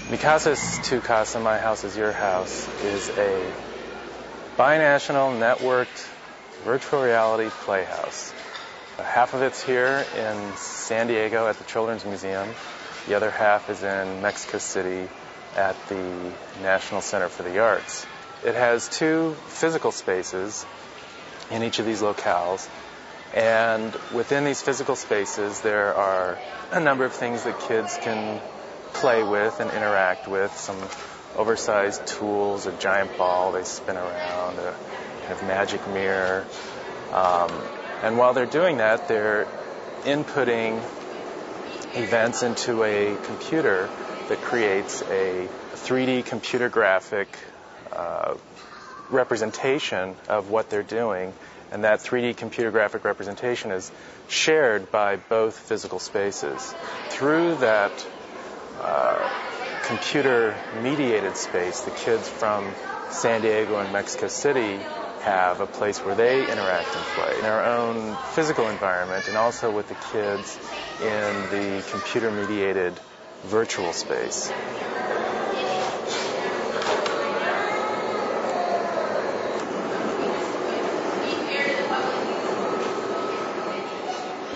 Mi Casa es tu casa, my house is your house, is a binational networked virtual reality playhouse. Half of it's here in San Diego at the Children's Museum. The other half is in Mexico City at the National Center for the Arts. It has two physical spaces in each of these locales. And within these physical spaces, there are a number of things that kids can play with and interact with. Some oversized tools, a giant ball they spin around, a kind of magic mirror. And while they're doing that, they're inputting events into a computer that creates a 3D computer graphic representation of what they're doing. And that 3D computer graphic representation is shared by both physical spaces. Through that computer-mediated space, the kids from San Diego and Mexico City have a place where they interact and play in their own physical environment, and also with the kids in the computer-mediated virtual space.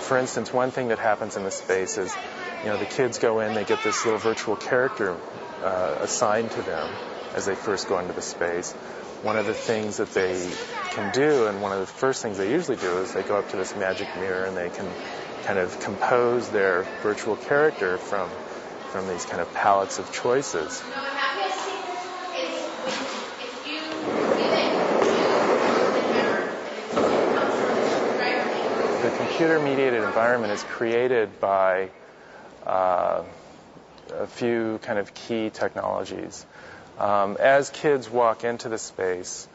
For instance, one thing that happens in the space is, the kids go in, they get this little virtual character assigned to them as they first go into the space. One of the things that they can do, and one of the first things they usually do, is they go up to this magic mirror and they can kind of compose their virtual character from these kind of palettes of choices. The computer-mediated environment is created by a few kind of key technologies. As kids walk into the space,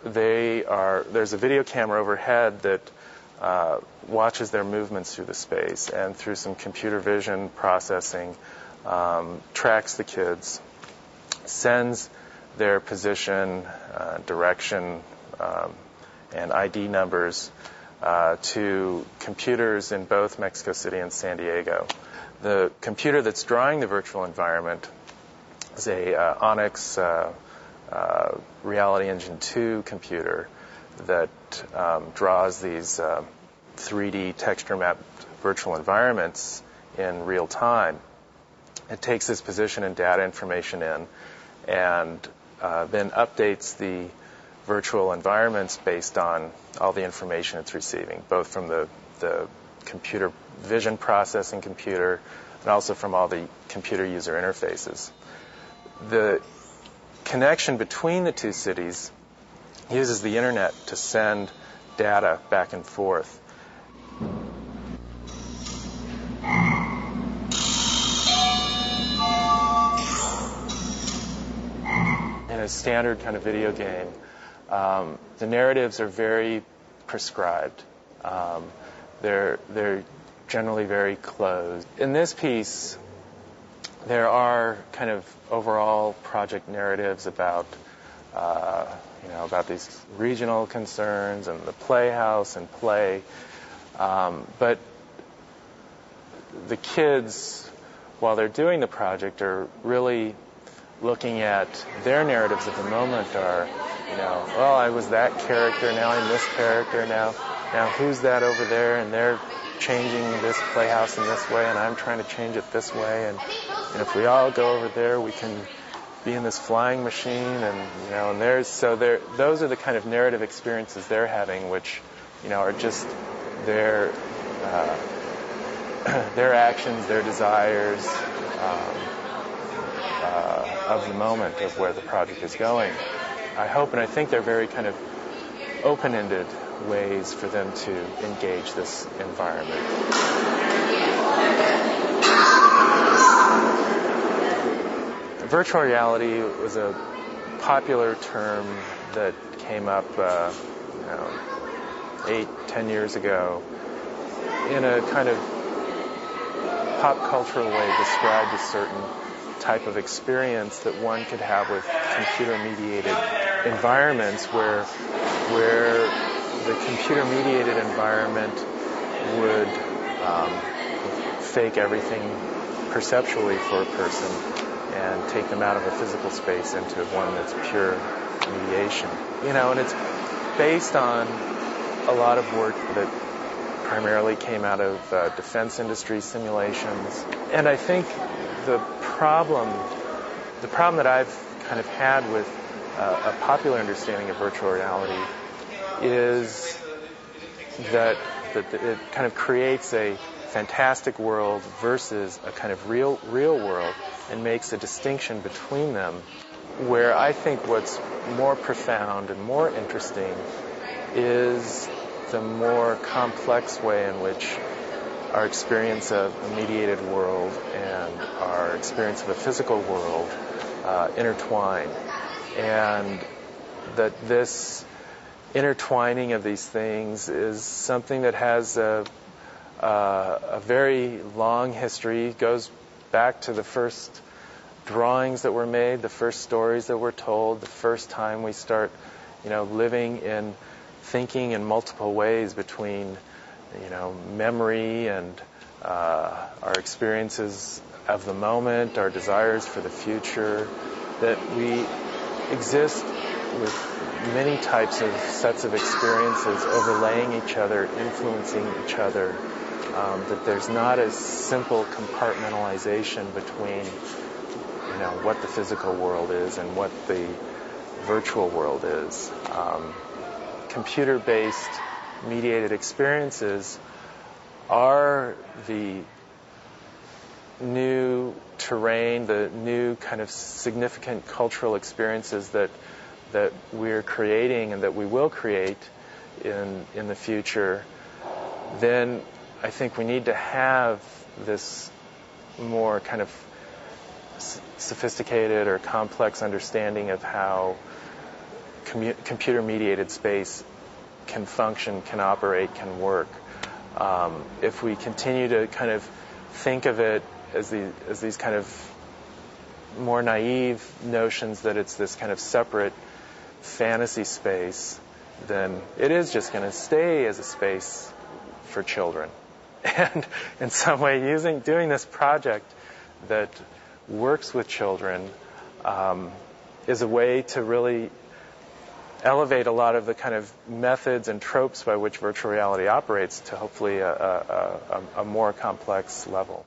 there's a video camera overhead that watches their movements through the space, and through some computer vision processing, tracks the kids, sends their position, direction, and ID numbers to computers in both Mexico City and San Diego. The computer that's drawing the virtual environment is a Onyx Reality Engine 2 computer that draws these 3D texture-mapped virtual environments in real time. It takes this position and data information in, and then updates the virtual environments based on all the information it's receiving, both from the computer vision processing computer and also from all the computer user interfaces. The connection between the two cities uses the internet to send data back and forth. In a standard kind of video game, the narratives are very prescribed. They're generally very closed. In this piece, there are kind of overall project narratives about these regional concerns and the playhouse and play. But the kids, while they're doing the project, are really looking at their narratives of the moment. Well, I was that character, now I'm this character, now who's that over there, and they're changing this playhouse in this way, and I'm trying to change it this way, and if we all go over there, we can be in this flying machine, and those are the kind of narrative experiences they're having, which are just their actions, their desires of the moment of where the project is going. I hope and I think they're very kind of open-ended ways for them to engage this environment. Virtual reality was a popular term that came up 8-10 years ago in a kind of pop cultural way, described a certain type of experience that one could have with computer-mediated environments where the computer-mediated environment would fake everything perceptually for a person and take them out of a physical space into one that's pure mediation. And it's based on a lot of work that primarily came out of defense industry simulations. And I think the problem that I've kind of had with a popular understanding of virtual reality is that it kind of creates a fantastic world versus a kind of real world and makes a distinction between them, where I think what's more profound and more interesting is the more complex way in which our experience of a mediated world and our experience of a physical world intertwine, and that this intertwining of these things is something that has a very long history. It goes back to the first drawings that were made, the first stories that were told, the first time we start, living in thinking in multiple ways between, memory and our experiences of the moment, our desires for the future, that we exist with many types of sets of experiences overlaying each other, influencing each other, that there's not a simple compartmentalization between, what the physical world is and what the virtual world is. Computer-based mediated experiences are the new terrain, the new kind of significant cultural experiences that we're creating and that we will create in the future. Then I think we need to have this more kind of sophisticated or complex understanding of how computer-mediated space can function, can operate, can work. If we continue to kind of think of it as these kind of more naive notions that it's this kind of separate fantasy space, then it is just going to stay as a space for children. And in some way, doing this project that works with children is a way to really elevate a lot of the kind of methods and tropes by which virtual reality operates to hopefully a more complex level.